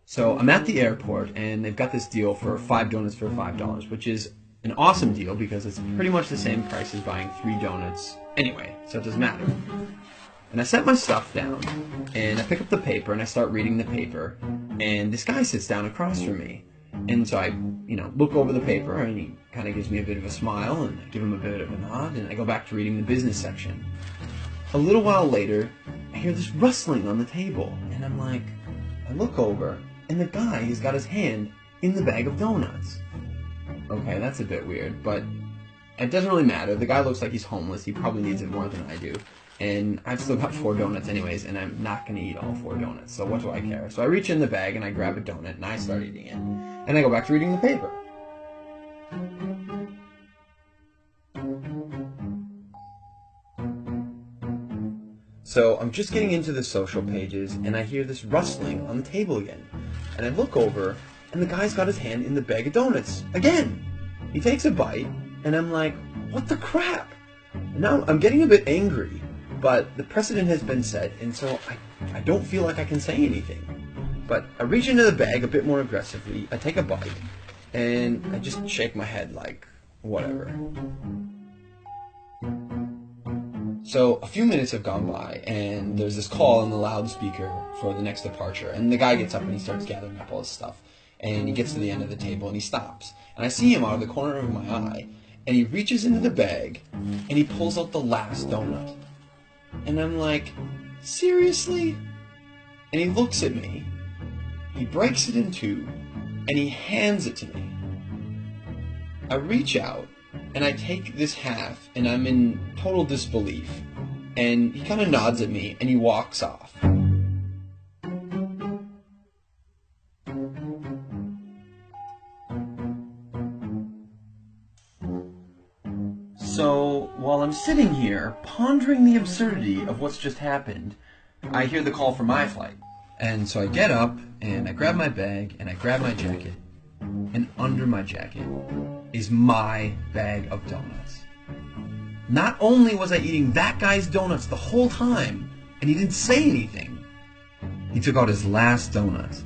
So I'm at the airport, and they've got this deal for 5 donuts for $5, which is an awesome deal because it's pretty much the same price as buying 3 donuts anyway, so it doesn't matter. And I set my stuff down, and I pick up the paper, and I start reading the paper, and this guy sits down across from me. And so I, look over the paper, and he kind of gives me a bit of a smile, and I give him a bit of a nod, and I go back to reading the business section. A little while later, I hear this rustling on the table, and I look over, and the guy has got his hand in the bag of donuts. Okay, that's a bit weird, but it doesn't really matter. The guy looks like he's homeless. He probably needs it more than I do. And I've still got 4 donuts anyways, and I'm not going to eat all 4 donuts, so what do I care? So I reach in the bag, and I grab a donut, and I start eating it. And I go back to reading the paper. So I'm just getting into the social pages, and I hear this rustling on the table again. And I look over, and the guy's got his hand in the bag of donuts again. He takes a bite, and I'm like, what the crap? Now I'm getting a bit angry, but the precedent has been set, and so I don't feel like I can say anything. But I reach into the bag a bit more aggressively, I take a bite, and I just shake my head like, whatever. So a few minutes have gone by, and there's this call on the loudspeaker for the next departure, and the guy gets up and he starts gathering up all his stuff, and he gets to the end of the table and he stops, and I see him out of the corner of my eye, and he reaches into the bag and he pulls out the last donut, and I'm like, seriously? And he looks at me, he breaks it in 2, and he hands it to me. I reach out, and I take this half, and I'm in total disbelief. And he kind of nods at me, and he walks off. So, while I'm sitting here, pondering the absurdity of what's just happened, I hear the call for my flight. And so I get up, and I grab my bag, and I grab my jacket, and under my jacket is my bag of donuts. Not only was I eating that guy's donuts the whole time, and he didn't say anything, he took out his last donut,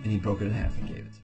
and he broke it in half again.